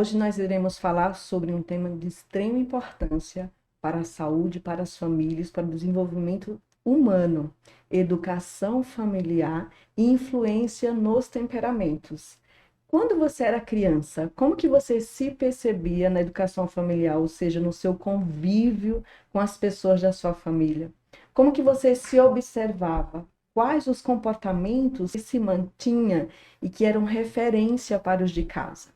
Hoje nós iremos falar sobre um tema de extrema importância para a saúde, para as famílias, para o desenvolvimento humano, educação familiar e influência nos temperamentos. Quando você era criança, como que você se percebia na educação familiar, ou seja, no seu convívio com as pessoas da sua família? Como que você se observava? Quais os comportamentos que se mantinha e que eram referência para os de casa?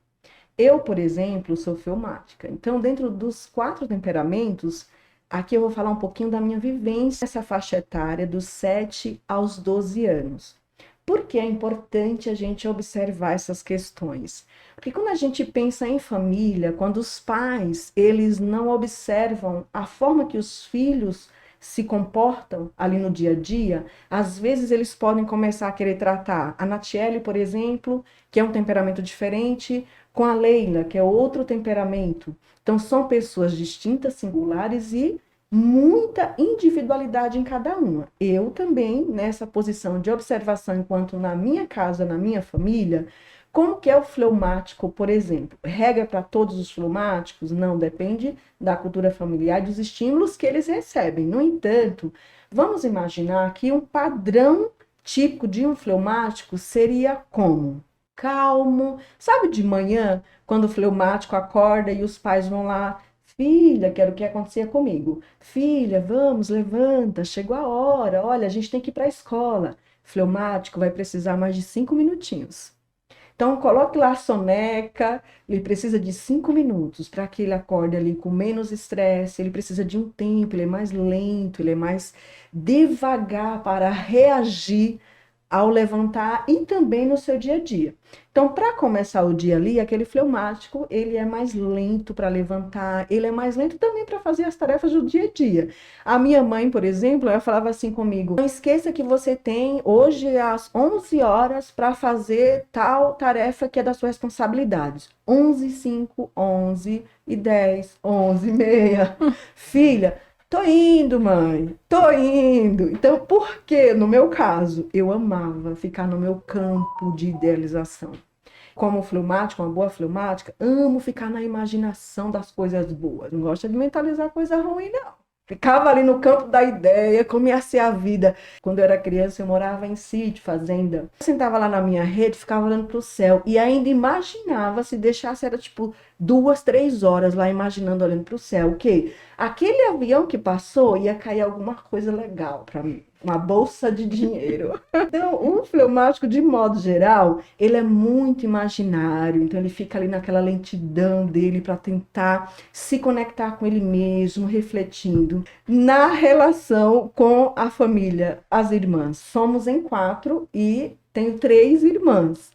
Eu, por exemplo, sou fleumática. Então, dentro dos 4 temperamentos, aqui eu vou falar um pouquinho da minha vivência nessa faixa etária dos 7 aos 12 anos. Por que é importante a gente observar essas questões? Porque quando a gente pensa em família, quando os pais, eles não observam a forma que os filhos se comportam ali no dia a dia, às vezes eles podem começar a querer tratar a Natiele, por exemplo, que é um temperamento diferente, com a Leila, que é outro temperamento. Então, são pessoas distintas, singulares e muita individualidade em cada uma. Eu também, nessa posição de observação, enquanto na minha casa, na minha família, como que é o fleumático, por exemplo? Regra para todos os fleumáticos? Não, depende da cultura familiar e dos estímulos que eles recebem. No entanto, vamos imaginar que um padrão típico de um fleumático seria como? Calmo. Sabe de manhã, quando o fleumático acorda e os pais vão lá: filha, que era o que acontecia comigo. Filha, vamos, levanta, chegou a hora, olha, a gente tem que ir para a escola. Fleumático vai precisar mais de 5 minutinhos. Então, coloque lá a soneca, ele precisa de 5 minutos para que ele acorde ali com menos estresse, ele precisa de um tempo, ele é mais lento, ele é mais devagar para reagir ao levantar e também no seu dia a dia. Então, para começar o dia ali, aquele fleumático, ele é mais lento para levantar, ele é mais lento também para fazer as tarefas do dia a dia. A minha mãe, por exemplo, ela falava assim comigo: não esqueça que você tem hoje às 11 horas para fazer tal tarefa que é da sua responsabilidade. 11h05, 11h10, 11h30. Filha, tô indo, mãe, tô indo. Então, por que, no meu caso, eu amava ficar no meu campo de idealização? Como fleumática, uma boa fleumática, amo ficar na imaginação das coisas boas. Não gosto de mentalizar coisa ruim, não. Ficava ali no campo da ideia, como ia ser a vida. Quando eu era criança, eu morava em sítio, fazenda. Eu sentava lá na minha rede, ficava olhando para o céu e ainda imaginava, se deixasse, era tipo 2, 3 horas lá imaginando, olhando para o céu, o quê? Aquele avião que passou ia cair alguma coisa legal para mim. Uma bolsa de dinheiro. Então, o fleumático, de modo geral, ele é muito imaginário. Então, ele fica ali naquela lentidão dele para tentar se conectar com ele mesmo, refletindo. Na relação com a família, as irmãs. Somos em 4 e tenho 3 irmãs.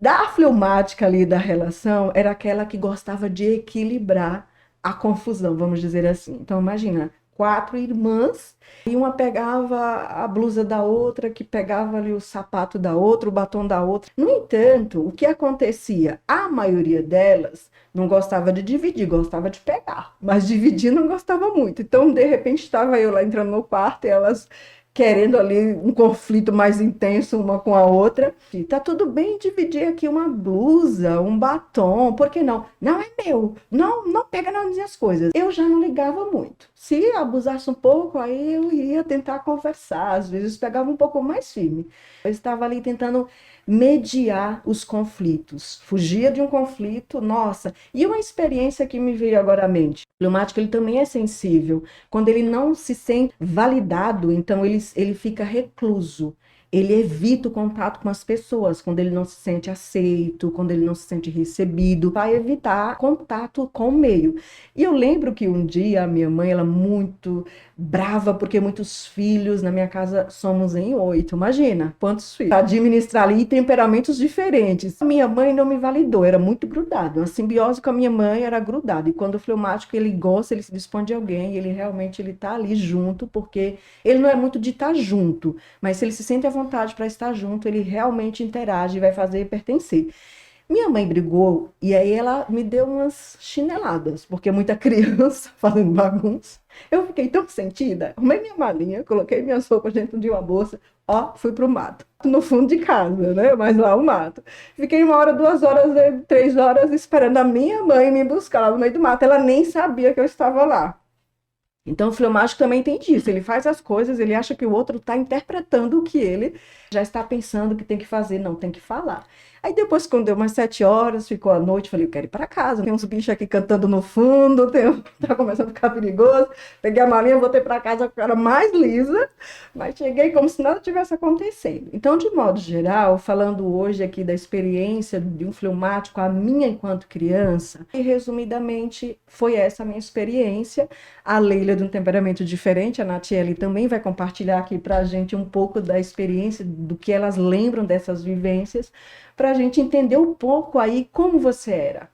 Da fleumática ali da relação, era aquela que gostava de equilibrar a confusão, vamos dizer assim. Então, imagina, 4 irmãs, e uma pegava a blusa da outra, que pegava ali o sapato da outra, o batom da outra. No entanto, o que acontecia? A maioria delas não gostava de dividir, gostava de pegar, mas dividir não gostava muito. Então, de repente, estava eu lá entrando no quarto e elas querendo ali um conflito mais intenso uma com a outra. E tá tudo bem dividir aqui uma blusa, um batom, por que não? Não é meu, não, não pega nas minhas coisas. Eu já não ligava muito. Se abusasse um pouco, aí eu ia tentar conversar, às vezes pegava um pouco mais firme. Eu estava ali tentando mediar os conflitos, fugia de um conflito, nossa. E uma experiência que me veio agora à mente. O fleumático, ele também é sensível. Quando ele não se sente validado, então ele fica recluso. Ele evita o contato com as pessoas, quando ele não se sente aceito, quando ele não se sente recebido, vai evitar contato com o meio. E eu lembro que um dia a minha mãe, ela muito brava, porque muitos filhos, na minha casa somos em 8, imagina, quantos filhos. Administrar ali temperamentos diferentes. A minha mãe não me validou, era muito grudado. A simbiose com a minha mãe era grudada. E quando o fleumático, ele gosta, ele se dispõe de alguém, ele realmente ele tá ali junto, porque ele não é muito de estar junto, mas se ele se sente à vontade para estar junto, ele realmente interage e vai fazer pertencer. Minha mãe brigou e aí ela me deu umas chineladas, porque muita criança fazendo bagunça. Eu fiquei tão sentida, arrumei minha malinha, coloquei minhas roupas dentro de uma bolsa, ó, fui pro mato. No fundo de casa, né? Mas lá o mato. Fiquei 1 hora, 2 horas, 3 horas esperando a minha mãe me buscar lá no meio do mato. Ela nem sabia que eu estava lá. Então, o fleumático também tem disso. Ele faz as coisas, ele acha que o outro está interpretando o que ele já está pensando que tem que fazer, não tem que falar. Aí depois, quando deu umas 7 horas, ficou a noite, falei, eu quero ir para casa. Tem uns bichos aqui cantando no fundo, tá começando a ficar perigoso. Peguei a malinha, voltei para casa com a cara mais lisa, mas cheguei como se nada tivesse acontecendo. Então, de modo geral, falando hoje aqui da experiência de um fleumático, a minha enquanto criança, e resumidamente foi essa a minha experiência. A Leila é de um temperamento diferente, a Natiele também vai compartilhar aqui para a gente um pouco da experiência, do que elas lembram dessas vivências, para a gente entender um pouco aí como você era,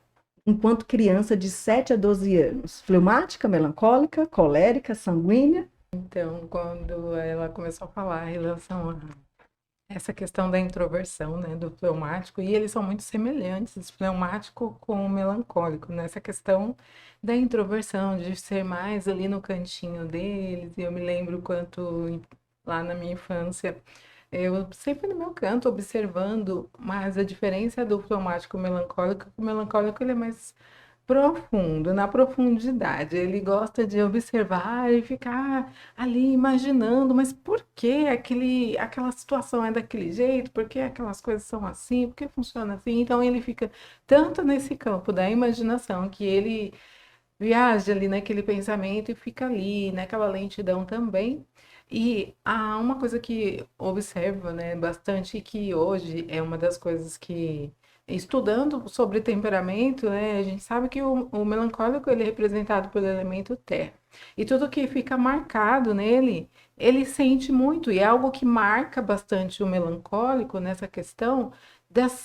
enquanto criança de 7 a 12 anos. Fleumática, melancólica, colérica, sanguínea? Então, quando ela começou a falar em relação a essa questão da introversão, né, do fleumático, e eles são muito semelhantes, fleumático com o melancólico, nessa questão da introversão, de ser mais ali no cantinho deles, e eu me lembro quanto lá na minha infância, eu sempre no meu canto observando, mas a diferença do fleumático e o melancólico, o melancólico ele é mais profundo, na profundidade. Ele gosta de observar e ficar ali imaginando, mas por que aquela situação é daquele jeito? Por que aquelas coisas são assim? Por que funciona assim? Então ele fica tanto nesse campo da imaginação que ele viaja ali naquele pensamento e fica ali naquela lentidão também. E há uma coisa que observo, né, bastante, que hoje é uma das coisas que, estudando sobre temperamento, né, a gente sabe que o melancólico ele é representado pelo elemento terra. E tudo que fica marcado nele, ele sente muito, e é algo que marca bastante o melancólico nessa questão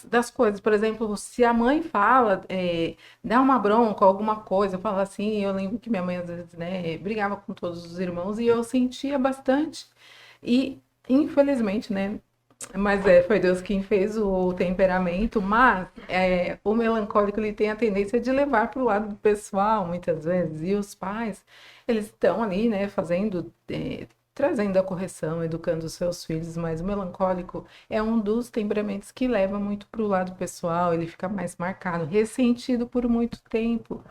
das coisas. Por exemplo, se a mãe fala, dá uma bronca, alguma coisa, fala assim, eu lembro que minha mãe às vezes, né, brigava com todos os irmãos e eu sentia bastante. E infelizmente, né, mas foi Deus quem fez o temperamento, mas o melancólico ele tem a tendência de levar para o lado do pessoal, muitas vezes, e os pais, eles estão ali, né, fazendo, trazendo a correção, educando os seus filhos, mas o melancólico é um dos temperamentos que leva muito para o lado pessoal, ele fica mais marcado, ressentido por muito tempo.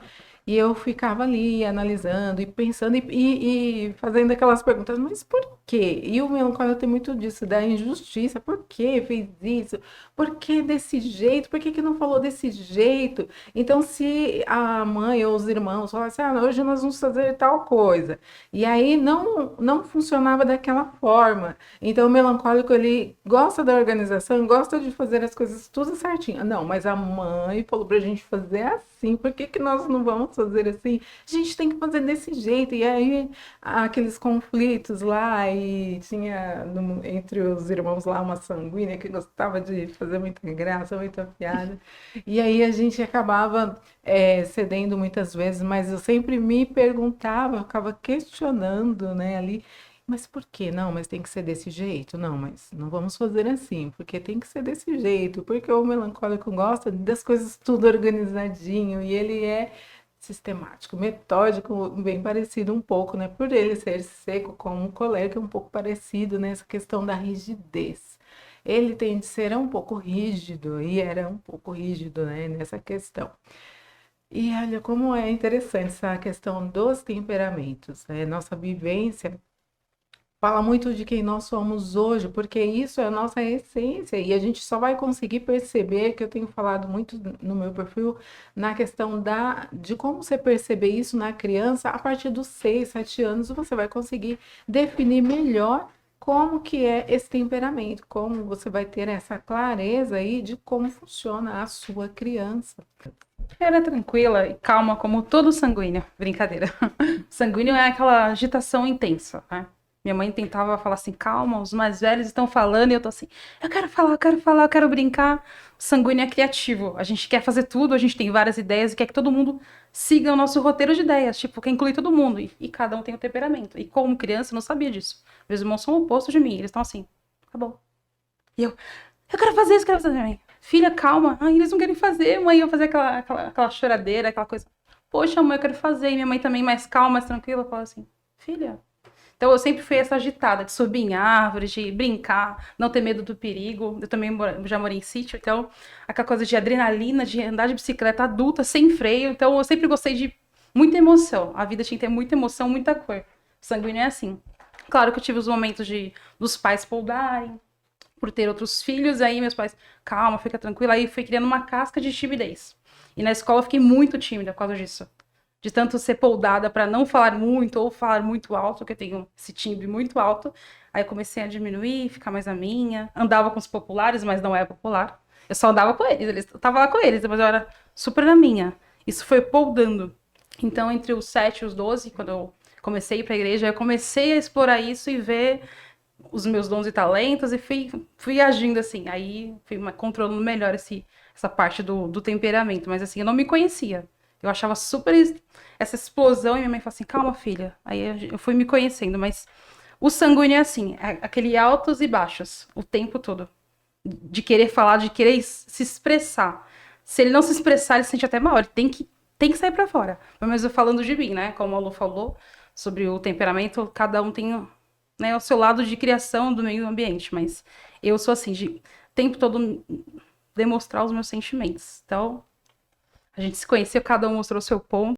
E eu ficava ali analisando e pensando e fazendo aquelas perguntas, mas por quê? E o melancólico tem muito disso, da injustiça. Por que fez isso? Por que desse jeito? Por que que não falou desse jeito? Então, se a mãe ou os irmãos falassem, ah, hoje nós vamos fazer tal coisa, e aí não funcionava daquela forma. Então, o melancólico, ele gosta da organização, gosta de fazer as coisas tudo certinho. Não, mas a mãe falou pra gente fazer assim, por que que nós não vamos fazer assim? A gente tem que fazer desse jeito. E aí, aqueles conflitos lá, e tinha entre os irmãos lá uma sanguínea que gostava de fazer muita graça, muita piada. E aí a gente acabava cedendo muitas vezes, mas eu sempre me perguntava, ficava questionando, né, ali, mas por que? Não, mas tem que ser desse jeito? Não, mas não vamos fazer assim, porque tem que ser desse jeito, porque o melancólico gosta das coisas tudo organizadinho e ele é sistemático, metódico, bem parecido um pouco, né? Por ele ser seco como um colérico, é um pouco parecido nessa questão da rigidez. Ele tem de ser um pouco rígido e era um pouco rígido, né, nessa questão. E olha como é interessante essa questão dos temperamentos, né? Nossa vivência fala muito de quem nós somos hoje, porque isso é a nossa essência e a gente só vai conseguir perceber, que eu tenho falado muito no meu perfil, na questão de como você perceber isso na criança, a partir dos 6, 7 anos, você vai conseguir definir melhor como que é esse temperamento, como você vai ter essa clareza aí de como funciona a sua criança. Era tranquila e calma, como todo sanguíneo. Brincadeira. Sanguíneo é aquela agitação intensa, né? Minha mãe tentava falar assim, calma, os mais velhos estão falando, e eu tô assim, eu quero falar, eu quero falar, eu quero brincar. O sanguíneo é criativo, a gente quer fazer tudo, a gente tem várias ideias e quer que todo mundo siga o nosso roteiro de ideias, tipo, quer incluir todo mundo, e cada um tem um temperamento. E como criança, eu não sabia disso. Meus irmãos são o oposto de mim, eles estão assim, acabou. E eu quero fazer isso, quero fazer também. filha, calma. Ai, eles não querem fazer, mãe. Eu fazer aquela choradeira, aquela coisa. Poxa, mãe, eu quero fazer. E minha mãe também mais calma, mais tranquila, fala assim, filha. Então eu sempre fui essa agitada, de subir em árvores, de brincar, não ter medo do perigo. Eu também já morei em sítio, então aquela coisa de adrenalina, de andar de bicicleta adulta, sem freio. Então eu sempre gostei de muita emoção. A vida tinha que ter muita emoção, muita cor. Sanguíneo é assim. Claro que eu tive os momentos dos pais poldarem, por ter outros filhos, aí meus pais, calma, fica tranquila, aí fui criando uma casca de timidez. E na escola eu fiquei muito tímida por causa disso. De tanto ser poldada para não falar muito ou falar muito alto, que eu tenho esse timbre muito alto. Aí eu comecei a diminuir, ficar mais na minha. Andava com os populares, mas não era popular. Eu só andava com eles, eu tava lá com eles, mas eu era super na minha. Isso foi poldando. Então, entre os 7 e os 12, quando eu comecei a ir para a igreja, eu comecei a explorar isso e ver os meus dons e talentos e fui agindo assim. Aí fui controlando melhor essa parte do temperamento. Mas assim, eu não me conhecia. Eu achava super essa explosão e minha mãe falou assim, calma, filha. Aí eu fui me conhecendo, mas o sanguíneo é assim, é aquele altos e baixos, o tempo todo. De querer falar, de querer se expressar. Se ele não se expressar, ele se sente até mal. Ele tem que sair pra fora. Mas eu falando de mim, né? Como a Lu falou sobre o temperamento, cada um tem, né, o seu lado de criação do meio ambiente. Mas eu sou assim, de o tempo todo demonstrar os meus sentimentos. Então, a gente se conheceu, cada um mostrou seu ponto.